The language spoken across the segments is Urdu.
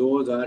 2000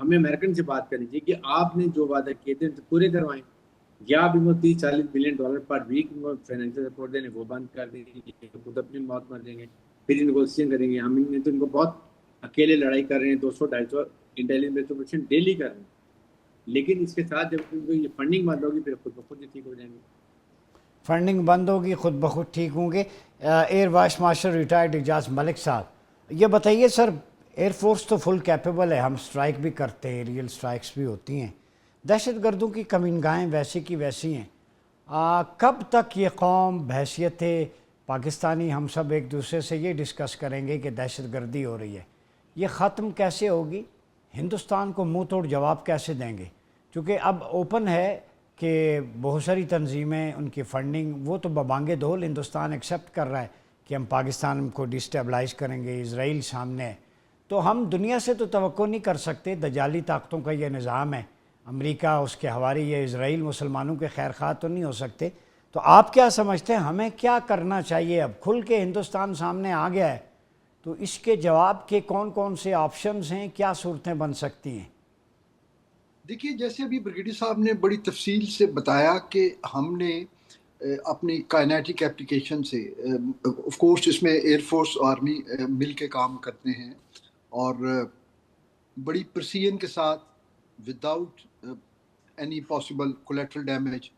ہمیں امریکن سے بات کرنی چاہیے کہ آپ نے جو وعدے کیے تھے تو پورے کروائیں، یا آپ ان کو 30-40 بلین ڈالر پر ویک ان کو فائنینشیل سپورٹ دیں وہ بند کر دیں گے، خود اپنی موت مر جائیں گے، پھر نیگوشیشن کریں گے. ہم نے تو ان کو بہت اکیلے لڑائی کر رہے ہیں، 200-250 انٹیلیجنس ڈیلی کر رہے ہیں، لیکن اس کے ساتھ جب ان کو یہ فنڈنگ بند ہوگی پھر خود بخود ہی ٹھیک ہو جائیں گے. فنڈنگ بند ہوگی، خود بخود ٹھیک ہوں گے. ایئر وائس مارشل ریٹائرڈ اعجاز ملک صاحب، یہ بتائیے سر، ایئر فورس تو فل کیپیبل ہے، ہم سٹرائک بھی کرتے ہیں، ایریل سٹرائکس بھی ہوتی ہیں، دہشت گردوں کی کمینگاہیں ویسی کی ویسی ہیں. کب تک یہ قوم بحیثیت پاکستانی ہم سب ایک دوسرے سے یہ ڈسکس کریں گے کہ دہشت گردی ہو رہی ہے، یہ ختم کیسے ہوگی؟ ہندوستان کو منہ توڑ جواب کیسے دیں گے؟ کیونکہ اب اوپن ہے کہ بہت ساری تنظیمیں، ان کی فنڈنگ، وہ تو ببانگ دہل ہندوستان ایکسیپٹ کر رہا ہے کہ ہم پاکستان کو ڈسٹیبلائز کریں گے، اسرائیل سامنے ہے. تو ہم دنیا سے تو توقع نہیں کر سکتے، دجالی طاقتوں کا یہ نظام ہے، امریکہ اس کے حواری، یہ اسرائیل مسلمانوں کے خیر خواہ تو نہیں ہو سکتے. تو آپ کیا سمجھتے ہیں ہمیں کیا کرنا چاہیے؟ اب کھل کے ہندوستان سامنے آ گیا ہے تو اس کے جواب کے کون کون سے آپشنز ہیں، کیا صورتیں بن سکتی ہیں؟ دیکھیے، جیسے ابھی بریگیڈیئر صاحب نے بڑی تفصیل سے بتایا کہ ہم نے اپنی کائنیٹک اپلیکیشن سے، آف کورس اس میں ایئر فورس آرمی مل کے کام کرتے ہیں، اور بڑی پرسیژن کے ساتھ without any possible collateral damage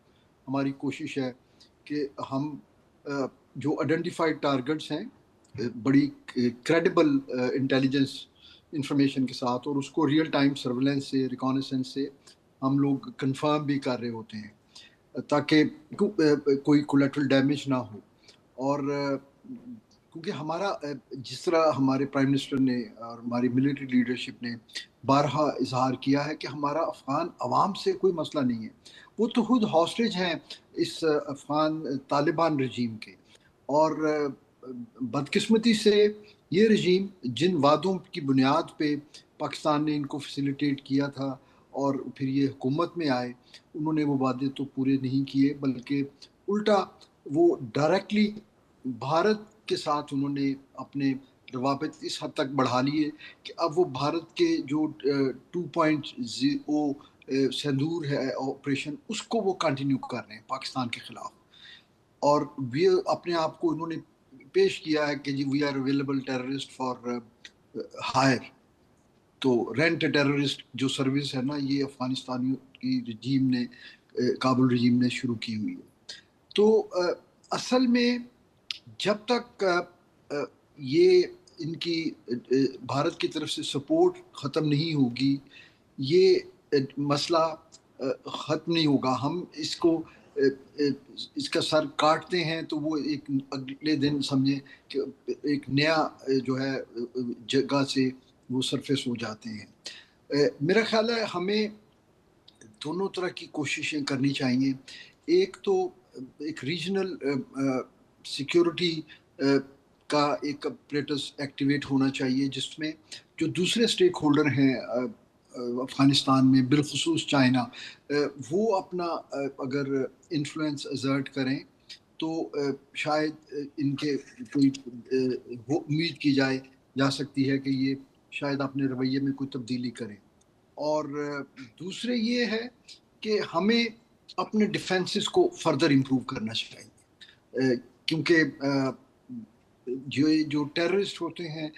ہماری کوشش ہے کہ ہم جو آئیڈینٹیفائڈ ٹارگٹس ہیں بڑی کریڈیبل انٹیلیجنس انفارمیشن کے ساتھ، اور اس کو ریئل ٹائم سرویلنس سے، ریکانیسنس سے ہم لوگ کنفرم بھی کر رہے ہوتے ہیں تاکہ کوئی کولیٹرل ڈیمیج نہ ہو. اور کیونکہ ہمارا، جس طرح ہمارے پرائم منسٹر نے اور ہماری ملٹری لیڈرشپ نے بارہا اظہار کیا ہے کہ ہمارا افغان عوام سے کوئی مسئلہ نہیں ہے، وہ تو خود ہاسٹیج ہیں اس افغان طالبان رجیم کے. اور بدقسمتی سے یہ رجیم جن وعدوں کی بنیاد پہ پاکستان نے ان کو فیسیلیٹیٹ کیا تھا اور پھر یہ حکومت میں آئے، انہوں نے وہ وعدے تو پورے نہیں کیے، بلکہ الٹا وہ ڈائریکٹلی بھارت کے ساتھ انہوں نے اپنے روابط اس حد تک بڑھا لیے کہ اب وہ بھارت کے جو 2.0 سندور ہے آپریشن، اس کو وہ کنٹینیو کر رہے ہیں پاکستان کے خلاف. اور وہ اپنے آپ کو انہوں نے پیش کیا ہے کہ جی we are available terrorist for hire. تو رینٹ ٹیررسٹ جو سروس ہے نا، یہ افغانستانیوں کی رجیم نے، کابل رجیم نے شروع کی ہوئی ہے. تو اصل میں جب تک یہ ان کی بھارت کی طرف سے سپورٹ ختم نہیں ہوگی، یہ مسئلہ ختم نہیں ہوگا. ہم اس کا سر کاٹتے ہیں تو وہ ایک اگلے دن سمجھیں کہ ایک نیا جو ہے جگہ سے وہ سرفیس ہو جاتے ہیں. میرا خیال ہے ہمیں دونوں طرح کی کوششیں کرنی چاہیے. ایک تو ایک ریجنل سیکیورٹی کا ایک اپریٹس ایکٹیویٹ ہونا چاہیے، جس میں جو دوسرے سٹیک ہولڈر ہیں افغانستان میں، بالخصوص چائنا، وہ اپنا اگر انفلوئنس ایگزرٹ کریں تو شاید ان کے کوئی امید کی جا سکتی ہے کہ یہ شاید اپنے رویے میں کوئی تبدیلی کریں. اور دوسرے یہ ہے کہ ہمیں اپنے ڈیفینسز کو فردر امپروو کرنا چاہیے، کیونکہ جو ٹیررسٹ ہوتے ہیں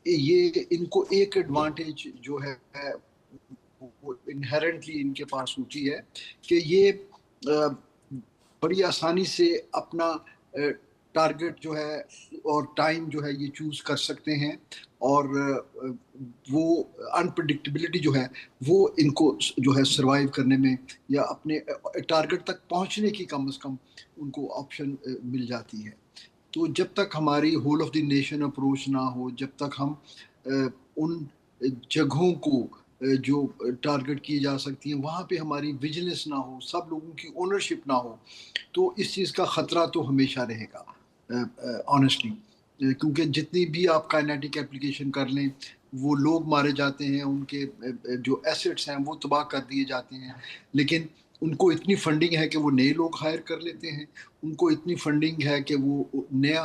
یہ ان کو ایک ایڈوانٹیج جو ہے وہ انہیرنٹلی ان کے پاس ہوتی ہے کہ یہ بڑی آسانی سے اپنا ٹارگٹ جو ہے اور ٹائم جو ہے یہ چوز کر سکتے ہیں، اور وہ انپریڈکٹیبلٹی جو ہے وہ ان کو جو ہے سروائیو کرنے میں یا اپنے ٹارگٹ تک پہنچنے کی کم از کم ان کو آپشن مل جاتی ہے. تو جب تک ہماری whole of the nation approach نہ ہو، جب تک ہم ان جگہوں کو جو ٹارگٹ کی جا سکتی ہیں وہاں پہ ہماری ویجلنس نہ ہو، سب لوگوں کی اونرشپ نہ ہو، تو اس چیز کا خطرہ تو ہمیشہ رہے گا آنیسٹلی. کیونکہ جتنی بھی آپ کائنیٹک اپلیکیشن کر لیں، وہ لوگ مارے جاتے ہیں، ان کے جو ایسٹس ہیں وہ تباہ کر دیے جاتے ہیں، لیکن ان کو اتنی فنڈنگ ہے کہ وہ نئے لوگ ہائر کر لیتے ہیں، ان کو اتنی فنڈنگ ہے کہ وہ نیا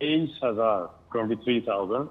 23,000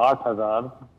8,000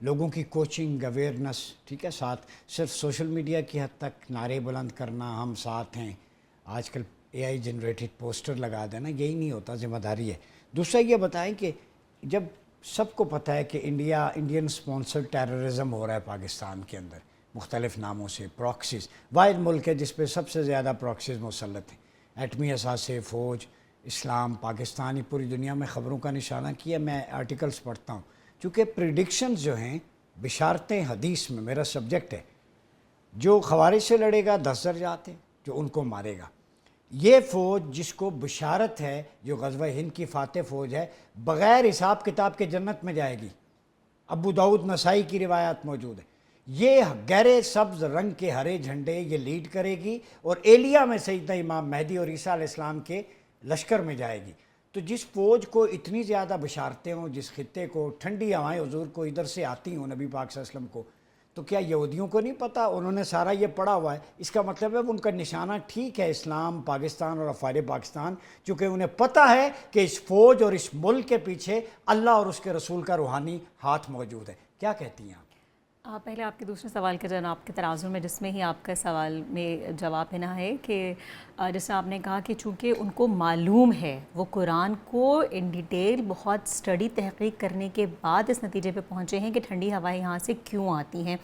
لوگوں کی کوچنگ اویئرنس، ٹھیک ہے، ساتھ صرف سوشل میڈیا کی حد تک نعرے بلند کرنا ہم ساتھ ہیں، آج کل اے آئی جنریٹڈ پوسٹر لگا دینا، یہی نہیں ہوتا، ذمہ داری ہے۔ دوسرا یہ بتائیں کہ جب سب کو پتہ ہے کہ انڈین سپانسرڈ ٹیررزم ہو رہا ہے پاکستان کے اندر مختلف ناموں سے، پراکسیز، واحد ملک ہے جس پہ سب سے زیادہ پراکسیز مسلط ہیں، ایٹمی اثاثے، فوج، اسلام، پاکستانی پوری دنیا میں خبروں کا نشانہ کیا۔ میں آرٹیکلز پڑھتا ہوں، چونکہ پریڈکشنز جو ہیں، بشارتیں حدیث میں میرا سبجیکٹ ہے، جو خوارج سے لڑے گا 10 درجات ہیں، جو ان کو مارے گا۔ یہ فوج جس کو بشارت ہے، جو غزوہ ہند کی فاتح فوج ہے، بغیر حساب کتاب کے جنت میں جائے گی۔ ابو داؤد نسائی کی روایات موجود ہے۔ یہ گہرے سبز رنگ کے ہرے جھنڈے یہ لیڈ کرے گی، اور ایلیا میں سیدنا امام مہدی اور عیسیٰ علیہ السلام کے لشکر میں جائے گی۔ تو جس فوج کو اتنی زیادہ بشارتیں ہوں، جس خطے کو ٹھنڈی ہوائیں حضور کو ادھر سے آتی ہوں نبی پاک صلی اللہ علیہ وسلم کو، تو کیا یہودیوں کو نہیں پتہ؟ انہوں نے سارا یہ پڑھا ہوا ہے۔ اس کا مطلب ہے ان کا نشانہ ٹھیک ہے اسلام، پاکستان اور افواج پاکستان، چونکہ انہیں پتہ ہے کہ اس فوج اور اس ملک کے پیچھے اللہ اور اس کے رسول کا روحانی ہاتھ موجود ہے۔ کیا کہتی ہیں آپ؟ پہلے آپ کے دوسرے سوال کا جناب کے تناظر میں، جس میں ہی آپ کا سوال میں جواب دینا ہے کہ جیسے آپ نے کہا کہ چونکہ ان کو معلوم ہے، وہ قرآن کو ان ڈیٹیل بہت اسٹڈی تحقیق کرنے کے بعد اس نتیجے پہ پہنچے ہیں کہ ٹھنڈی ہوائیں یہاں سے کیوں آتی ہیں،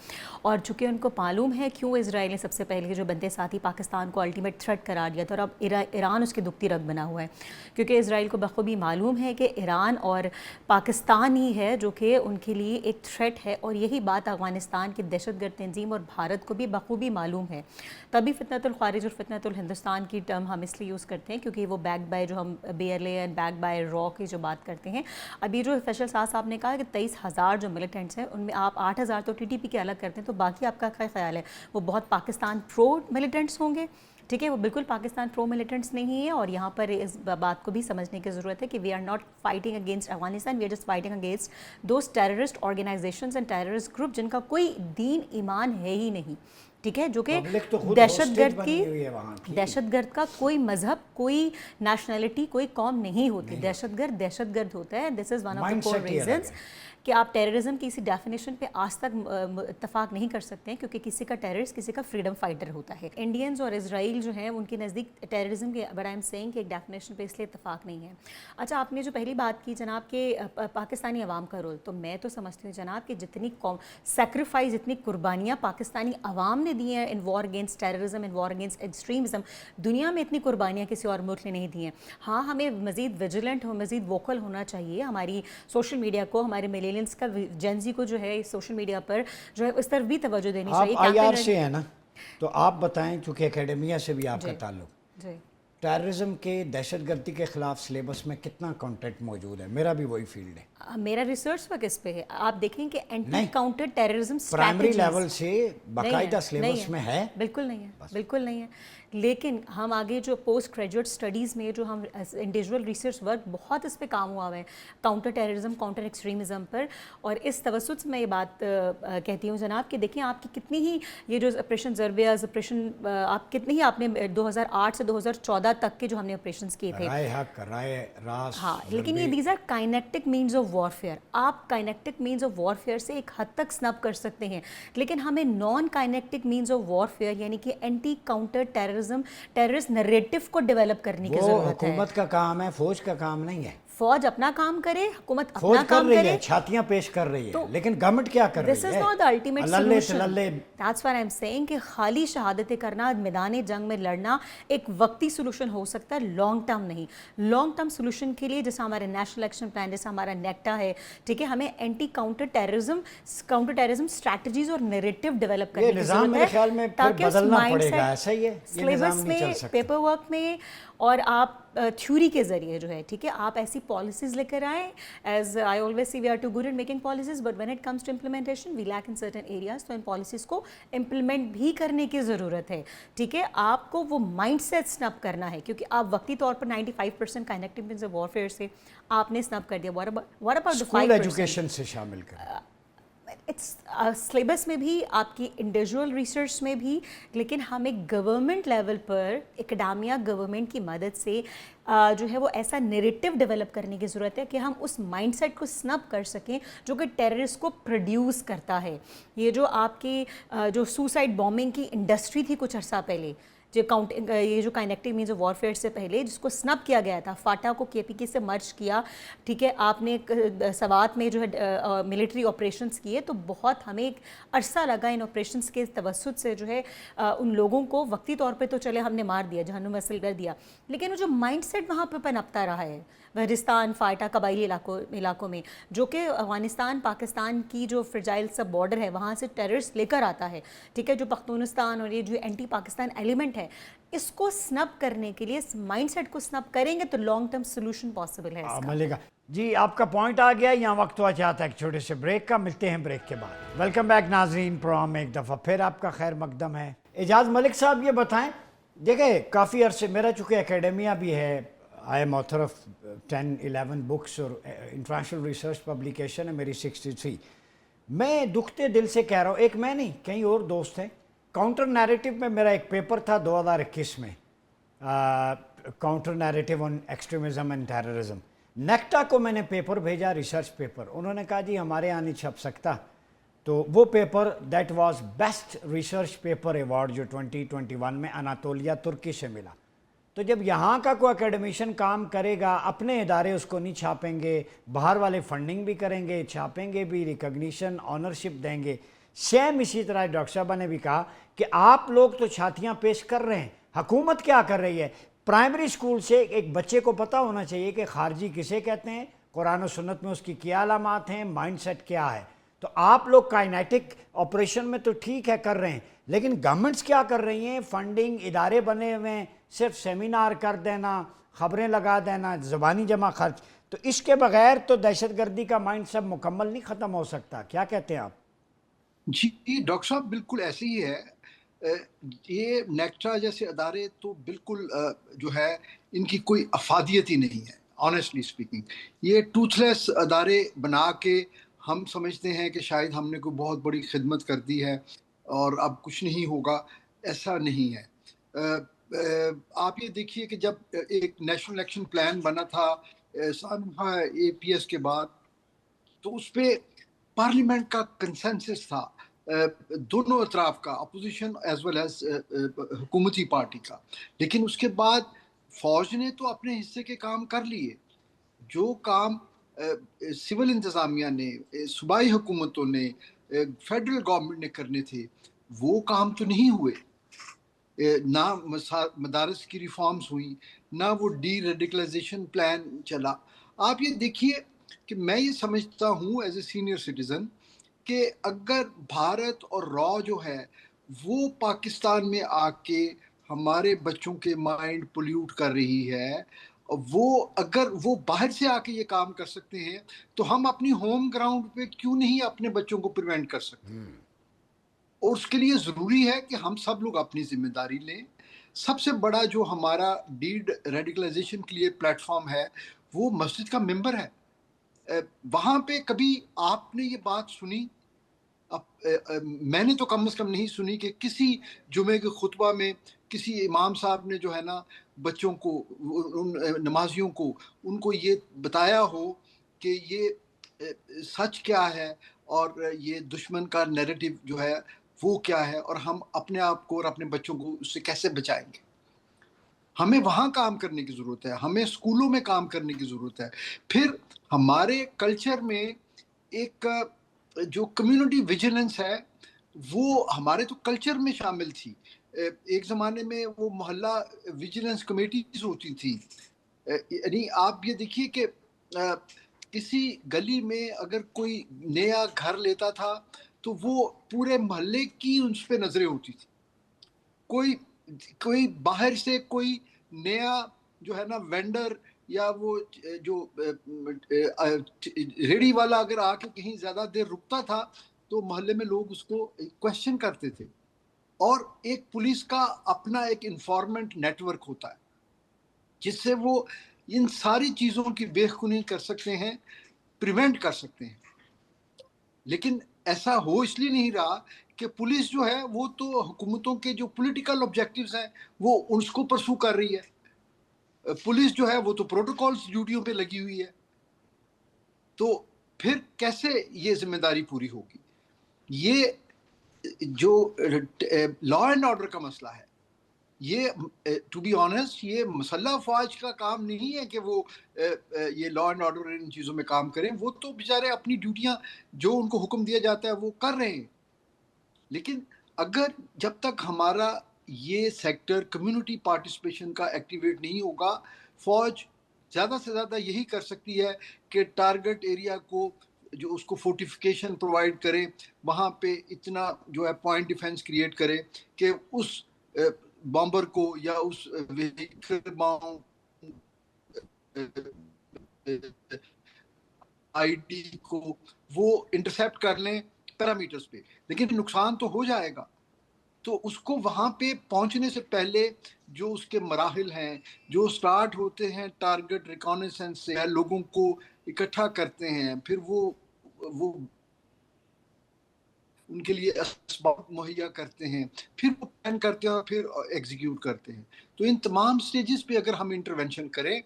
اور چونکہ ان کو معلوم ہے کیوں اسرائیل نے سب سے پہلے جو بندے ساتھی پاکستان کو الٹیمیٹ تھریٹ قرار دیا تھا، اور اب ایران اس کے دکھتی رگ بنا ہوا ہے، کیونکہ اسرائیل کو بخوبی معلوم ہے کہ ایران اور پاکستان ہی ہے جو کہ ان کے لیے ایک تھریٹ ہے، اور یہی بات افغانستان کی دہشت گرد تنظیم اور بھارت کو بھی بخوبی معلوم ہے۔ تبھی فتنۃ الخوارج اور فتنۃ الہندوستان کی ٹرم ہم اس لیے یوز کرتے ہیں کیونکہ وہ بیک بائی، جو ہم B L A and back by را کی جو بات کرتے ہیں۔ ابھی جو فیصل صاحب نے کہا کہ 23,000 جو ملیٹنٹس ہیں، ان میں آپ 8,000 تو ٹی ٹی پی کے الگ کرتے ہیں، تو باقی آپ کا کیا خیال ہے؟ وہ بہت پاکستان پرو ملیٹنٹس ہوں گے؟ ٹھیک ہے، وہ بالکل پاکستان پرو ملیٹنٹس نہیں ہیں، اور یہاں پر اس بات کو بھی سمجھنے کی ضرورت ہے کہ we are not fighting against Afghanistan, we are just fighting against those terrorist organizations and terrorist group جن کا کوئی دین ایمان ہے ہی نہیں، ٹھیک ہے، جو کہ دہشت گرد کا کوئی مذہب، کوئی نیشنلٹی، کوئی قوم نہیں ہوتی۔ دہشت گرد ہوتا ہے۔ This is one of the core reasons کہ آپ ٹیررزم کی اسی ڈیفینیشن پہ آج تک اتفاق نہیں کر سکتے ہیں، کیونکہ کسی کا ٹیررسٹ کسی کا فریڈم فائٹر ہوتا ہے۔ انڈینز اور اسرائیل جو ہیں ان کے نزدیک ٹیررزم کے بٹ آئی ایم سیئنگ کہ ایک ڈیفینیشن پہ اس لیے اتفاق نہیں ہے۔ اچھا، آپ نے جو پہلی بات کی جناب کہ پاکستانی عوام کا رول، تو میں تو سمجھتی ہوں جناب کہ جتنی سیکریفائز، جتنی قربانیاں پاکستانی عوام نے دی ہیں ان وار اگینسٹ ٹیررزم، ان وار اگینسٹ ایکسٹریمزم، دنیا میں اتنی قربانیاں کسی اور ملک نے نہیں دی ہیں۔ ہاں، ہمیں مزید ویجیلنٹ مزید ووکل ہونا چاہیے، ہماری سوشل میڈیا کو، ہمارے ملیلینس کا جنزی کو جو ہے سوشل میڈیا پر جو ہے اس طرف بھی توجہ دینی چاہیے۔ آپ آئی آر سے ہیں نا، تو آپ بتائیں، چونکہ اکیڈمیا سے بھی آپ کا تعلق، جی، ٹیررزم کے، دہشت گردی کے خلاف سلیبس میں کتنا کانٹینٹ موجود ہے؟ میرا بھی وہی فیلڈ ہے۔ میرا ریسرچ ورک اس پہ ہے۔ آپ دیکھیں کہ anti counter terrorism primary level سے باقاعدہ سلیبس میں ہے؟ بالکل نہیں ہے، بالکل نہیں ہے، لیکن ہم آگے جو پوسٹ گریجویٹ اسٹڈیز میں جو ہم انڈیویجول ریسرچ ورک بہت اس پہ کام ہوا ہے کاؤنٹر ٹیررزم، کاؤنٹر ایکسٹریمزم پر، اور اس توسط سے میں یہ بات کہتی ہوں جناب کہ دیکھیں آپ کی کتنی ہی یہ جو آپریشن زربیاز، آپریشن آپ کتنی ہی آپ نے 2008 سے 2014 تک کے جو ہم نے آپریشنس کیے تھے، رائے حق، رائے راست، ہاں، لیکن یہ these are kinetic means of warfare. آپ کائنیکٹک مینز آف وارفیئر سے ایک حد تک سنب کر سکتے ہیں، لیکن ہمیں نان کائنیکٹک مینز آف وارفیئر یعنی کہ اینٹی کاؤنٹر ٹیررسٹ نریٹو کو ڈیولپ کرنے کی ضرورت ہے۔ حکومت کا کام ہے، فوج کا کام نہیں ہے۔ فوج اپنا کام کرے، حکومت اپنا فوج کر کام رہی کرے، ہے، چھاتیاں پیش کر رہی ہے، لیکن گورنمنٹ کیا کر رہی ہے؟ This is not the ultimate solution. Allah That's what I'm saying کہ خالی شہادتیں کرنا، میدان جنگ میں لڑنا ایک وقتی سولوشن ہو سکتا ہے، لانگ ٹرم نہیں۔ لانگ ٹرم سولوشن کے لیے جیسا ہمارے نیشنل ایکشن پلان، جیسا ہمارا نیکٹا ہے، ٹھیک ہے، ہمیں اینٹی کاؤنٹر ٹیررزم اسٹریٹجیز اور نیریٹو ڈیولپ کرنے کی ضرورت ہے، تاکہ اس مائنڈ سیٹ سلیبس میں، پیپر ورک میں، اور آپ تھیوری کے ذریعے جو ہے، ٹھیک ہے، آپ ایسی پالیسیز لے کر آئیں۔ As I always see we are too good in making policies, but when it comes to implementation we lack in certain areas, تو ان پالیسیز کو امپلیمنٹ بھی کرنے کی ضرورت ہے، ٹھیک ہے۔ آپ کو وہ مائنڈ سیٹ سنپ کرنا ہے، کیونکہ آپ وقتی طور پر 95% کائنیکٹک مینز آف وارفیئر سے آپ نے سنپ کر دیا۔ واٹ اباؤٹ اسکول ایجوکیشن سے شامل کریں؟ اٹس سلیبس میں بھی, آپ کی انڈیویجول ریسرچ میں بھی, لیکن ہمیں گورنمنٹ لیول پر اکیڈامیا گورنمنٹ کی مدد سے جو ہے وہ ایسا نیریٹو ڈیولپ کرنے کی ضرورت ہے کہ ہم اس مائنڈ سیٹ کو سنپ کر سکیں جو کہ ٹیررسٹ کو پروڈیوس کرتا ہے. یہ جو آپ کی جو سوسائڈ بامبنگ کی انڈسٹری تھی کچھ عرصہ پہلے, یہ جو کائنیکٹنگ مینز آف وارفیئر سے پہلے جس کو سنپ کیا گیا تھا, فاٹا کو کے پی کے سے مرج کیا, ٹھیک ہے, آپ نے سوات میں جو ہے ملٹری آپریشنز کیے, تو بہت ہمیں ایک عرصہ لگا ان آپریشنز کے توسط سے جو ہے ان لوگوں کو وقتی طور پہ تو چلے ہم نے مار دیا, جہنم میں وصل کر دیا, لیکن وہ جو مائنڈ سیٹ وہاں پہ پنپتا رہا ہے وزیرستان, فاٹا, قبائلی علاقوں میں, جو کہ افغانستان پاکستان کی جو فرجائل سب بارڈر ہے وہاں سے ٹیررسٹ لے کر آتا ہے, ٹھیک ہے, جو پختونستان اور یہ جو اینٹی پاکستان ایلیمنٹ ہے, اس کو سنپ کرنے کے لیے, اس مائنڈ سیٹ کو سنپ کریں گے تو لانگ ٹرم سولوشن پاسبل ہے اس کا. ملکہ جی, آپ کا پوائنٹ آ گیا, یہاں وقت ہوا چاہتا ہے ایک چھوٹے سے بریک کا, ملتے ہیں بریک کے بعد. ویلکم بیک ناظرین, پروگرام میں ایک دفعہ پھر آپ کا خیر مقدم ہے. اعجاز ملک صاحب یہ بتائیں, دیکھیں کافی عرصے میرا چونکہ اکیڈمیا بھی ہے, I am author of 10-11 books اور انٹرنیشنل ریسرچ پبلیکیشن ہے میری 63. میں دکھتے دل سے کہہ رہا ہوں, ایک میں نہیں کئی اور دوست ہیں, کاؤنٹر نیریٹو میں میرا ایک پیپر تھا 2021 میں, counter narrative on extremism and terrorism. NACTA کو میں نے پیپر بھیجا, ریسرچ پیپر, انہوں نے کہا جی ہمارے یہاں نہیں چھپ سکتا. تو وہ paper that was best research paper award جو 2021 میں اناتولیا ترکی سے ملا. تو جب یہاں کا کوئی اکیڈمیشن کام کرے گا, اپنے ادارے اس کو نہیں چھاپیں گے, باہر والے فنڈنگ بھی کریں گے, چھاپیں گے بھی, ریکگنیشن آنرشپ دیں گے. سیم اسی طرح ڈاکٹر صاحبہ نے بھی کہا کہ آپ لوگ تو چھاتیاں پیش کر رہے ہیں, حکومت کیا کر رہی ہے؟ پرائمری اسکول سے ایک بچے کو پتہ ہونا چاہیے کہ خارجی کسے کہتے ہیں, قرآن و سنت میں اس کی کیا علامات ہیں, مائنڈ سیٹ کیا ہے. تو آپ لوگ کائنیٹک آپریشن میں تو ٹھیک ہے کر رہے ہیں, لیکن گورنمنٹس کیا کر رہی ہیں؟ فنڈنگ, ادارے بنے ہوئے ہیں, صرف سیمینار کر دینا, خبریں لگا دینا, زبانی جمع خرچ. تو اس کے بغیر تو دہشت گردی کا مائنڈ سیٹ مکمل نہیں ختم ہو سکتا. کیا کہتے ہیں آپ؟ جی ڈاکٹر صاحب بالکل ایسے ہی ہے. یہ نیکٹا جیسے ادارے تو بالکل جو ہے ان کی کوئی افادیت ہی نہیں ہے, آنیسٹلی اسپیکنگ. یہ ٹوتھ لیس ادارے بنا کے ہم سمجھتے ہیں کہ شاید ہم نے کوئی بہت بڑی خدمت کر دی ہے اور اب کچھ نہیں ہوگا. ایسا نہیں ہے. آپ یہ دیکھیے کہ جب ایک نیشنل ایکشن پلان بنا تھا سانحہ APS کے بعد, تو اس پہ پارلیمنٹ کا کنسنسس تھا, دونوں اطراف کا, اپوزیشن ایز ویل ایز حکومتی پارٹی کا. لیکن اس کے بعد فوج نے تو اپنے حصے کے کام کر لیے. جو کام سول انتظامیہ نے, صوبائی حکومتوں نے, فیڈرل گورنمنٹ نے کرنے تھے, وہ کام تو نہیں ہوئے. نہ مدارس کی ریفارمز ہوئی, نہ وہ ڈی ریڈیکلائزیشن پلان چلا. آپ یہ دیکھیے کہ میں یہ سمجھتا ہوں ایز اے سینئر سٹیزن کہ اگر بھارت اور را جو ہے وہ پاکستان میں آ کے ہمارے بچوں کے مائنڈ پولیوٹ کر رہی ہے, وہ اگر وہ باہر سے آ کے یہ کام کر سکتے ہیں تو ہم اپنی ہوم گراؤنڈ پہ کیوں نہیں اپنے بچوں کو پریونٹ کر سکتے؟ اور اس کے لیے ضروری ہے کہ ہم سب لوگ اپنی ذمہ داری لیں. سب سے بڑا جو ہمارا ڈیڈ ریڈیکلائزیشن کے لیے پلیٹ فارم ہے وہ مسجد کا ممبر ہے. وہاں پہ کبھی آپ نے یہ بات سنی؟ میں نے تو کم از کم نہیں سنی کہ کسی جمعے کے خطبہ میں کسی امام صاحب نے جو ہے نا بچوں کو, نمازیوں کو, ان کو یہ بتایا ہو کہ یہ سچ کیا ہے اور یہ دشمن کا نیریٹو جو ہے وہ کیا ہے, اور ہم اپنے آپ کو اور اپنے بچوں کو اس سے کیسے بچائیں گے. ہمیں وہاں کام کرنے کی ضرورت ہے, ہمیں اسکولوں میں کام کرنے کی ضرورت ہے. پھر ہمارے کلچر میں ایک جو کمیونٹی ویجیلنس ہے وہ ہمارے تو کلچر میں شامل تھی. ایک زمانے میں وہ محلہ ویجیلنس کمیٹیز ہوتی تھی. یعنی آپ یہ دیکھیے کہ کسی گلی میں اگر کوئی نیا گھر لیتا تھا تو وہ پورے محلے کی اس پہ نظریں ہوتی تھی. کوئی باہر سے کوئی نیا جو ہے نا وینڈر یا وہ جو ریڑھی والا اگر آ کے کہیں زیادہ دیر رکتا تھا تو محلے میں لوگ اس کو کویسچن کرتے تھے. اور ایک پولیس کا اپنا ایک انفارمنٹ نیٹ ورک ہوتا ہے جس سے وہ ان ساری چیزوں کی بے خونی کر سکتے ہیں, پریونٹ کر سکتے ہیں. لیکن ایسا ہو اس لیے نہیں رہا کہ پولیس جو ہے وہ تو حکومتوں کے جو پولیٹیکل آبجیکٹیوز ہیں وہ اس کو پرسو کر رہی ہے. پولیس جو ہے وہ تو پروٹوکولز ڈیوٹیوں پہ لگی ہوئی ہے. تو پھر کیسے یہ ذمہ داری پوری ہوگی؟ یہ جو لا اینڈ آرڈر کا مسئلہ ہے، یہ ٹو بی آنیسٹ یہ مسلح افواج کا کام نہیں ہے کہ وہ یہ لا اینڈ آرڈر ان چیزوں میں کام کریں. وہ تو بیچارے اپنی ڈیوٹیاں جو ان کو حکم دیا جاتا ہے وہ کر رہے ہیں. لیکن اگر جب تک ہمارا یہ سیکٹر کمیونٹی پارٹیسپیشن کا ایکٹیویٹ نہیں ہوگا، فوج زیادہ سے زیادہ یہی کر سکتی ہے کہ ٹارگٹ ایریا کو جو اس کو فورٹیفیکیشن پرووائڈ کرے، وہاں پہ اتنا جو ہے پوائنٹ ڈیفense کریٹ کرے کہ اس بامبر کو یا اس وہیکل آئی ڈی کو وہ انٹرسیپٹ کر لیں پیرامیٹرز پہ. لیکن نقصان تو ہو جائے گا. تو اس کو وہاں پہ پہنچنے سے پہلے جو اس کے مراحل ہیں، جو سٹارٹ ہوتے ہیں ٹارگٹ ریکانیسنس سے، لوگوں کو اکٹھا کرتے ہیں، پھر وہ ان کے لیے اسباب مہیا کرتے ہیں، پھر وہ پلان کرتے ہیں اور پھر ایگزیکیوٹ کرتے ہیں. تو ان تمام سٹیجز پہ اگر ہم انٹرونشن کریں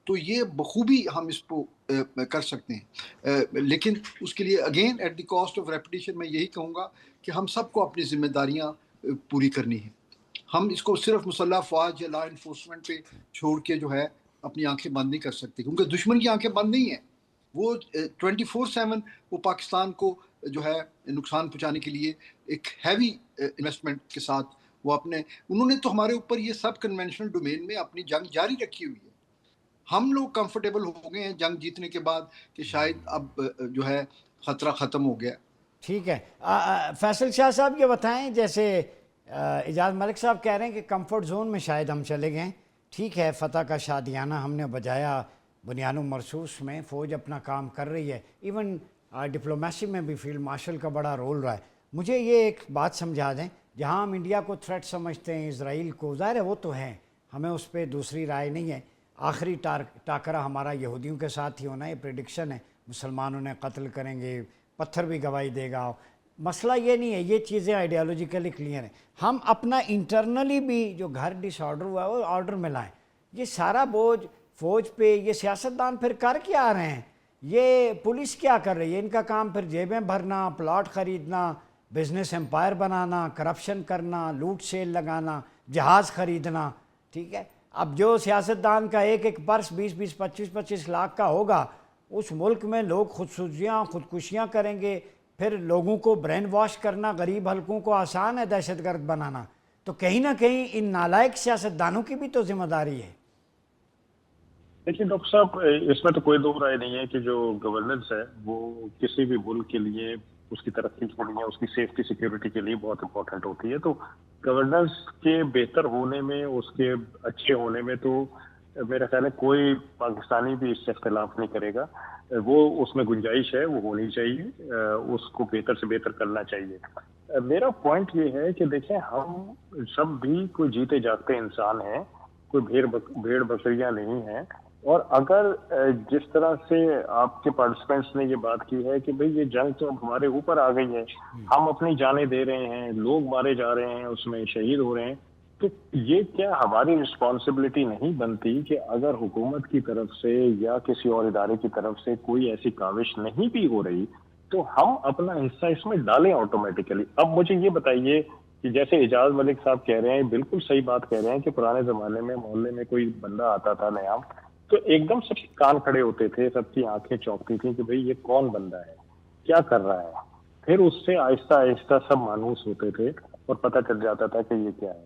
تو یہ بخوبی ہم اس کو کر سکتے ہیں. لیکن اس کے لیے again at the cost of repetition میں یہی کہوں گا کہ ہم سب کو اپنی ذمہ داریاں پوری کرنی ہیں. ہم اس کو صرف مسلح افواج یا لا انفورسمنٹ پہ چھوڑ کے جو ہے اپنی آنکھیں بند نہیں کر سکتے، کیونکہ دشمن کی آنکھیں بند نہیں ہیں. وہ 24/7 وہ پاکستان کو جو ہے نقصان پہنچانے کے لیے ایک ہیوی انویسٹمنٹ کے ساتھ وہ انہوں نے تو ہمارے اوپر یہ سب کنونشنل ڈومین میں اپنی جنگ جاری رکھی ہوئی ہے. ہم لوگ کمفرٹیبل ہو گئے ہیں جنگ جیتنے کے بعد کہ شاید اب جو ہے خطرہ ختم ہو گیا. ٹھیک ہے. فیصل شاہ صاحب یہ بتائیں، جیسے اعجاز ملک صاحب کہہ رہے ہیں کہ کمفرٹ زون میں شاید ہم چلے گئے. ٹھیک ہے، فتح کا شادیانہ ہم نے بجایا، بنیان و مرصوص میں فوج اپنا کام کر رہی ہے، ایون ڈپلومیسی میں بھی فیلڈ مارشل کا بڑا رول رہا ہے. مجھے یہ ایک بات سمجھا دیں، جہاں ہم انڈیا کو تھریٹ سمجھتے ہیں، اسرائیل کو، ظاہر ہے وہ تو ہیں، ہمیں اس پہ دوسری رائے نہیں ہے. آخری ٹاکرا ہمارا یہودیوں کے ساتھ ہی ہونا ہے، یہ پریڈکشن ہے، مسلمانوں نے قتل کریں گے، پتھر بھی گواہی دے گا. مسئلہ یہ نہیں ہے، یہ چیزیں آئیڈیالوجیکلی کلیئر ہیں. ہم اپنا انٹرنلی بھی جو گھر ڈس آرڈر ہوا ہے وہ آرڈر میں لائیں. یہ سارا بوجھ فوج پہ یہ سیاستدان پھر کر کیا آ رہے ہیں؟ یہ پولیس کیا کر رہی ہے؟ ان کا کام پھر جیبیں بھرنا، پلاٹ خریدنا، بزنس امپائر بنانا، کرپشن کرنا، لوٹ سیل لگانا، جہاز خریدنا. ٹھیک ہے، اب جو سیاستدان کا ایک ایک پرس 20-20 25-25 لاکھ کا ہوگا، اس ملک میں لوگ خودکشیاں کریں گے. پھر لوگوں کو برین واش کرنا غریب حلقوں کو آسان ہے، دہشت گرد بنانا. تو کہیں نہ کہیں ان نالائق سیاستدانوں کی بھی تو ذمہ داری ہے. دیکھیے ڈاکٹر صاحب، اس میں تو کوئی دو رائے نہیں ہے کہ جو گورننس ہے وہ کسی بھی ملک کے لیے، اس کی ترقی کے لیے، اس کی سیفٹی سیکیورٹی کے لیے بہت امپورٹنٹ ہوتی ہے. تو گورننس کے بہتر ہونے میں، اس کے اچھے ہونے میں تو میرا خیال ہے کوئی پاکستانی بھی اس سے اختلاف نہیں کرے گا. وہ اس میں گنجائش ہے، وہ ہونی چاہیے، اس کو بہتر سے بہتر کرنا چاہیے. میرا پوائنٹ یہ ہے کہ دیکھیں، ہم سب بھی کوئی جیتے جاگتے انسان ہیں، کوئی بھیڑ بکریاں نہیں ہیں. اور اگر جس طرح سے آپ کے پارٹیسپینٹس نے یہ بات کی ہے کہ بھئی یہ جنگ تو اب ہمارے اوپر آ گئی ہے، ہم اپنی جانیں دے رہے ہیں، لوگ مارے جا رہے ہیں، اس میں شہید ہو رہے ہیں، تو یہ کیا ہماری رسپانسبلٹی نہیں بنتی کہ اگر حکومت کی طرف سے یا کسی اور ادارے کی طرف سے کوئی ایسی کاوش نہیں بھی ہو رہی تو ہم اپنا حصہ اس میں ڈالیں آٹومیٹیکلی. اب مجھے یہ بتائیے کہ جیسے اعجاز ملک صاحب کہہ رہے ہیں، بالکل صحیح بات کہہ رہے ہیں کہ پرانے زمانے میں محلے میں کوئی بندہ آتا تھا نیا، تو ایک دم سب کان کھڑے ہوتے تھے، سب کی آنکھیں چونکتی تھیں کہ بھئی یہ کون بندہ ہے، کیا کر رہا ہے. پھر اس سے آہستہ آہستہ سب مانوس ہوتے تھے اور پتہ چل جاتا تھا کہ یہ کیا ہے.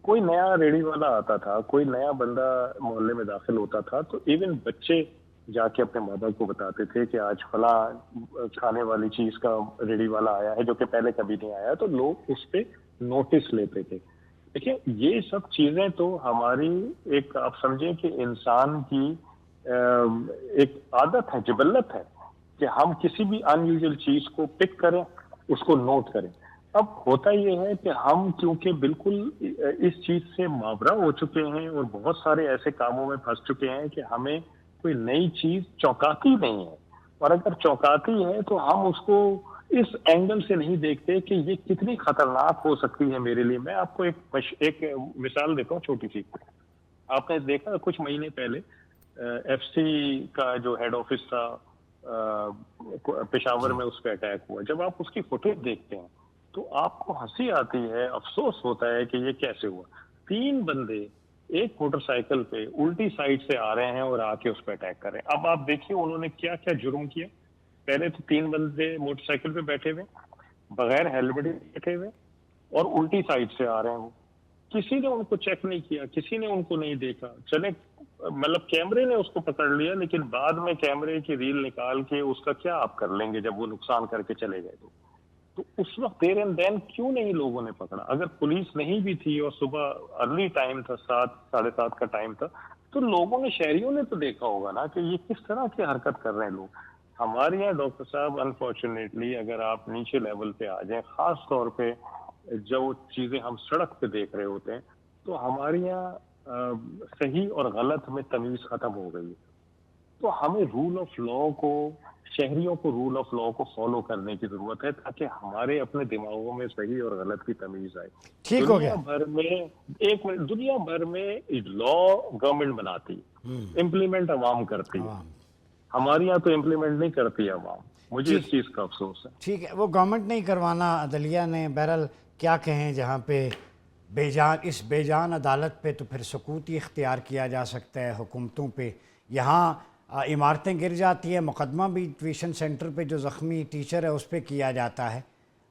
کوئی نیا ریڑھی والا آتا تھا، کوئی نیا بندہ محلے میں داخل ہوتا تھا، تو ایون بچے جا کے اپنے ماں باپ کو بتاتے تھے کہ آج فلاں کھانے والی چیز کا ریڑھی والا آیا ہے جو کہ پہلے کبھی نہیں آیا، تو لوگ اس پہ نوٹس لیتے تھے. دیکھیں، یہ سب چیزیں تو ہماری ایک، آپ سمجھیں کہ انسان کی ایک عادت ہے، جبلت ہے کہ ہم کسی بھی ان یوزل چیز کو پک کریں، اس کو نوٹ کریں. اب ہوتا یہ ہے کہ ہم کیونکہ بالکل اس چیز سے ماورا ہو چکے ہیں اور بہت سارے ایسے کاموں میں پھنس چکے ہیں کہ ہمیں کوئی نئی چیز چونکاتی نہیں ہے، اور اگر چونکاتی ہے تو ہم اس کو اس اینگل سے نہیں دیکھتے کہ یہ کتنی خطرناک ہو سکتی ہے میرے لیے. میں آپ کو ایک مثال دیتا ہوں چھوٹی سی. آپ نے دیکھا کچھ مہینے پہلے ایف سی کا جو ہیڈ آفس تھا پشاور میں، اس پہ اٹیک ہوا. جب آپ اس کی فوٹیج دیکھتے ہیں تو آپ کو ہنسی آتی ہے، افسوس ہوتا ہے کہ یہ کیسے ہوا. 3 بندے ایک موٹر سائیکل پہ الٹی سائڈ سے آ رہے ہیں اور آ کے اس پہ اٹیک کر رہے ہیں. اب آپ دیکھیے انہوں نے کیا کیا جرم کیا. پہلے تو 3 بندے موٹر سائیکل پہ بیٹھے ہوئے بغیر ہیلمٹ بیٹھے ہوئے اور الٹی سائڈ سے آ رہے ہوں. کسی نے ان کو چیک نہیں کیا، کسی نے ان کو نہیں دیکھا. چلے مطلب کیمرے نے اس کو پکڑ لیا، لیکن بعد میں کیمرے کی ریل نکال کے اس کا کیا آپ کر لیں گے جب وہ نقصان کر کے چلے گئے. تو اس وقت دیر اینڈ دین کیوں نہیں لوگوں نے پکڑا؟ اگر پولیس نہیں بھی تھی اور صبح ارلی ٹائم تھا، 7 ساڑھے 7 کا ٹائم تھا، تو لوگوں نے، شہریوں نے تو دیکھا ہوگا نا کہ یہ کس طرح کی حرکت کر رہے ہیں لوگ. ہمارے یہاں ڈاکٹر صاحب انفارچونیٹلی اگر آپ نیچے لیول پہ آ جائیں، خاص طور پہ جو چیزیں ہم سڑک پہ دیکھ رہے ہوتے ہیں، تو ہمارے یہاں صحیح اور غلط میں تمیز ختم ہو گئی ہے. تو ہمیں رول آف لا کو، شہریوں کو رول آف لا کو فالو کرنے کی ضرورت ہے تاکہ ہمارے اپنے دماغوں میں صحیح اور غلط کی تمیز آئے. ٹھیک ہو گیا. دنیا بھر میں لا گورنمنٹ بناتی، امپلیمنٹ عوام کرتی ہے. ہمارے یہاں تو امپلیمنٹ نہیں کرتی عوام. مجھے اس چیز کا افسوس ہے. ٹھیک ہے، وہ گورنمنٹ نہیں کروانا، عدلیہ نے. بہرحال کیا کہیں، جہاں پہ اس بے جان عدالت پہ تو پھر سکوت ہی اختیار کیا جا سکتا ہے حکومتوں پہ. یہاں عمارتیں گر جاتی ہیں، مقدمہ بھی ٹیوشن سینٹر پہ جو زخمی ٹیچر ہے اس پہ کیا جاتا ہے.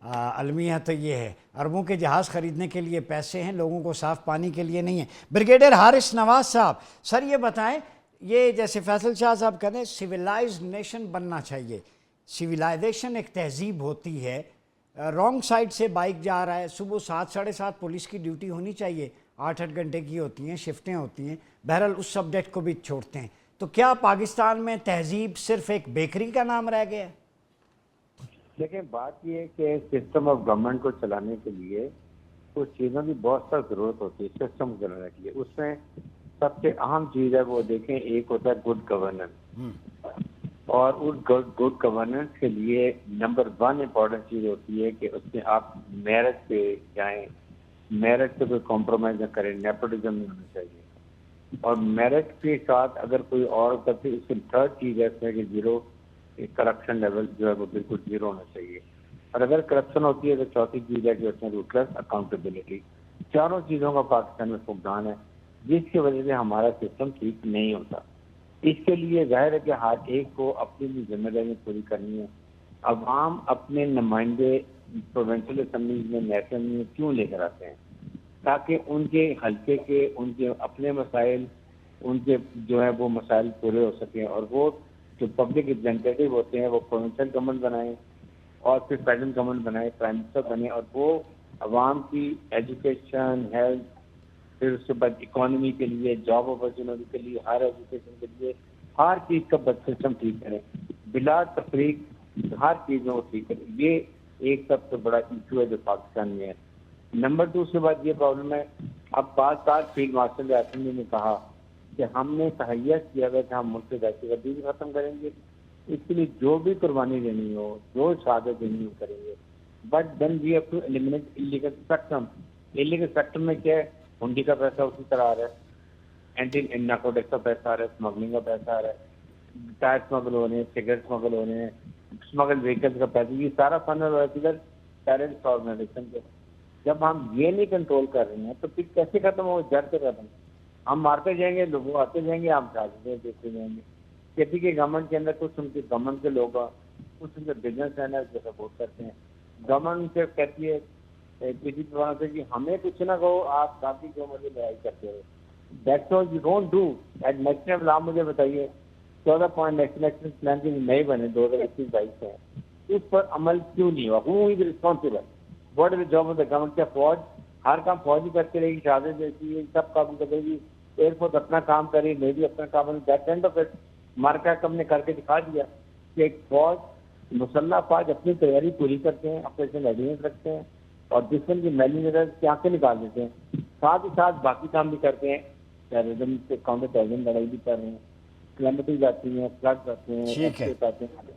المیہ تو یہ ہے، اربوں کے جہاز خریدنے کے لیے پیسے ہیں، لوگوں کو صاف پانی کے لیے نہیں ہے. بریگیڈیئر حارث نواز صاحب، سر یہ بتائیں، یہ جیسے فیصل شاہ صاحب کہتے ہیں سویلائزڈ نیشن بننا چاہیے. سویلائزیشن ایک تہذیب ہوتی ہے. رانگ سائڈ سے بائک جا رہا ہے، صبح 7 ساڑھے 7 پولیس کی ڈیوٹی ہونی چاہیے، 8 گھنٹے کی ہوتی ہیں، شفٹیں ہوتی ہیں. بہرحال اس سبجیکٹ کو بھی چھوڑتے ہیں. تو کیا پاکستان میں تہذیب صرف ایک بیکری کا نام رہ گیا ہے؟ دیکھیں، بات یہ ہے کہ سسٹم آف گورنمنٹ کو چلانے کے لیے کچھ چیزوں کی بہت سخت ضرورت ہوتی ہے سسٹم کو چلانے کے لیے. اس میں سب سے اہم چیز ہے وہ دیکھیں، ایک ہوتا ہے گڈ گورننس. اور اس گڈ گورننس کے لیے نمبر 1 امپورٹنٹ چیز ہوتی ہے کہ اس میں آپ میرٹ پہ جائیں، میرٹ پہ کوئی کمپرومائز نہ کریں، نیپوٹزم نہیں ہونا چاہیے. اور میرٹ کے ساتھ اگر کوئی اور کرتے، اس کی 3rd چیز ہے اس میں کہ زیرو کرپشن لیول جو ہے وہ بالکل زیرو ہونا چاہیے. اور اگر کرپشن ہوتی ہے تو 4تھی چیز ہے کہ اس میں روٹلیس اکاؤنٹیبلٹی. چاروں چیزوں کا پاکستان میں فقدان ہے، جس کی وجہ سے ہمارا سسٹم ٹھیک نہیں ہوتا. اس کے لیے ظاہر ہے کہ ہر ایک کو اپنی ذمہ داری پوری کرنی ہے. عوام اپنے نمائندے پروونشل اسمبلیز میں، نیشنل میں کیوں لے کر آتے ہیں؟ تاکہ ان کے حلقے کے، ان کے اپنے مسائل، ان کے جو ہے وہ مسائل پورے ہو سکیں. اور وہ جو پبلک ریپرزینٹیٹیو ہوتے ہیں وہ پروونشل گورنمنٹ بنائیں اور پھر فیڈرل گورنمنٹ بنائے، پرائم منسٹر بنے، اور وہ عوام کی ایجوکیشن، ہیلتھ، پھر اس کے بعد اکانومی کے لیے، جاب اپرچونٹی کے لیے، ہائر ایجوکیشن کے لیے ہر چیز کا سسٹم ٹھیک کریں، بلا تفریق ہر چیز میں وہ ٹھیک کریں. یہ ایک سب سے بڑا ایشو ہے جو پاکستان میں ہے. نمبر 2 سے بات یہ پرابلم ہے، اب 5 سال فیلڈ مارشل اسمبلی نے کہا کہ ہم نے تہیہ کیا گیا کہ ہم ملک سے دہشت گردی بھی ختم کریں گے، اس کے لیے جو بھی قربانی دینی ہو، جو شہادت دینی ہو کریں گے. But then we have to eliminate illegal system. Illegal system میں کیا ہے؟ ہنڈی کا پیسہ اسی طرح آ رہا ہے، اینٹی نارکوٹکس کا پیسہ آ رہا ہے، اسمگلنگ کا پیسہ آ رہا ہے، ٹائر اسمگل ہو رہے ہیں، سگریٹ اسمگل ہو رہے ہیں، اسمگل وہیکلس کا پیسہ. یہ سارا فنڈ ہو رہا ہے ٹیررسٹ آرگنائزیشن کے. جب ہم یہ نہیں کنٹرول کر رہے ہیں تو پھر کیسے ختم ہو؟ جڑ سے ختم. ہم مارتے جائیں گے، لوگ آتے جائیں گے، ہم کھاتے دیکھتے جائیں گے. کہتی کہ گورنمنٹ کے اندر کچھ ان کے گورنمنٹ کے لوگ، کچھ ان کے بزنس مین جو سپورٹ کرتے ہیں. گورنمنٹ سے کہتی ہے کسی طرح سے کہ ہمیں کچھ نہ کہو، آپ کافی جو مجھے لڑائی کرتے ہو. That's all you don't do at national. آپ مجھے بتائیے 14 پوائنٹ نیشنل ایکشن پلان کے نہیں بنے 2021-22 سے، اس پر عمل کیوں نہیں ہوا؟ Who is responsible? What is the job of the government? کیا فوج ہر کام فوج ہی کرتے رہے گی؟ شہادت دیتی ہے، سب کام کرے گی، ایئر فورس اپنا کام کرے، نیوی اپنا کام کرے. That and of it. مارکا کم نے کر کے دکھا دیا کہ ایک فوج، مسلح افواج اپنی تیاری پوری کرتے ہیں، آپریشن ریڈینس رکھتے ہیں اور دشمن کی میلی نظر کی آنکھیں نکال دیتے ہیں. ساتھ ہی ساتھ باقی کام بھی کرتے ہیں. ٹیررزم سے کاؤنٹر ٹیررزم لڑائی بھی کر رہے ہیں، کلیمٹیز آتی ہیں، فلڈز آتے ہیں، ایسے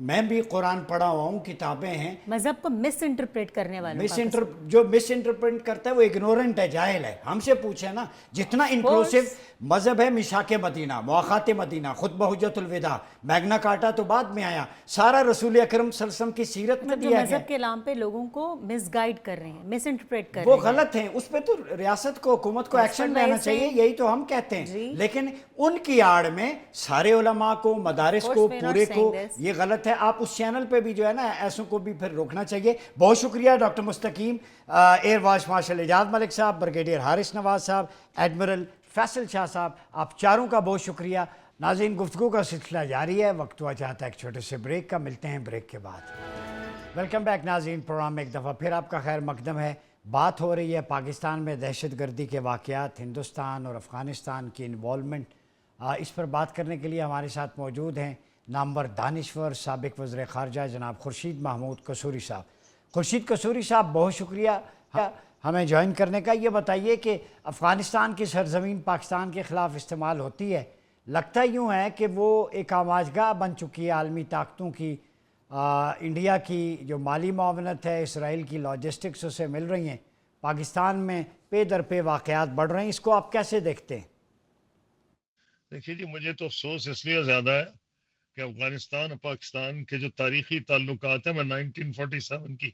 میں بھی قرآن پڑھا ہوا ہوں, کتابیں ہیں. مذہب کو مس انٹرپریٹ کرنے والوں جو مس انٹرپریٹ کرتا ہے وہ اگنورنٹ ہے, جاہل ہے. ہم سے پوچھیں نا, جتنا انکلوسو مذہب ہے, میثاق مدینہ, مواخات مدینہ, خطبہ حجت الوداع, میگنا کارٹا تو بعد میں آیا, سارا رسول اکرم صلی اللہ علیہ وسلم کی سیرت میں جو دیا گیا. مذہب کے نام پہ لوگوں کو مس گائیڈ کر رہے ہیں, مس انٹرپریٹ کر وہ رہے ہیں, غلط ہیں, اس پہ تو ریاست کو, حکومت کو ایکشن لینا چاہیے, یہی تو ہم کہتے ہیں. لیکن ان کی آڑ میں سارے علماء کو, مدارس کو, پورے کو, یہ غلط ہے. آپ اس چینل پہ بھی جو ہے نا ایسوں کو بھی پھر روکنا چاہیے. بہت شکریہ ڈاکٹر مستقیم, ایئر وائس مارشل اعجاز ملک صاحب, بریگیڈیئر حارث نواز صاحب, ایڈمرل فیصل شاہ صاحب, آپ چاروں کا بہت شکریہ. ناظرین, گفتگو کا سلسلہ جاری ہے, وقت ہوا چاہتا ہے ایک چھوٹے سے بریک کا, ملتے ہیں بریک کے بعد. ویلکم بیک ناظرین, پروگرام میں ایک دفعہ پھر آپ کا خیر مقدم ہے. بات ہو رہی ہے پاکستان میں دہشت گردی کے واقعات, ہندوستان اور افغانستان کی انوالومنٹ. اس پر بات کرنے کے لیے ہمارے ساتھ موجود ہیں نامور دانشور سابق وزیر خارجہ جناب خورشید محمود قصوری صاحب. خورشید قصوری صاحب, بہت شکریہ ہمیں جوائن کرنے کا. یہ بتائیے کہ افغانستان کی سرزمین پاکستان کے خلاف استعمال ہوتی ہے, لگتا یوں ہے کہ وہ ایک آماجگاہ بن چکی ہے عالمی طاقتوں کی. انڈیا کی جو مالی معاونت ہے, اسرائیل کی لاجسٹکس اسے مل رہی ہیں, پاکستان میں پے در پے واقعات بڑھ رہے ہیں, اس کو آپ کیسے دیکھتے ہیں؟ دیکھیے جی, مجھے تو افسوس اس لیے زیادہ ہے کہ افغانستان اور پاکستان کے جو تاریخی تعلقات ہیں, میں 1947 کی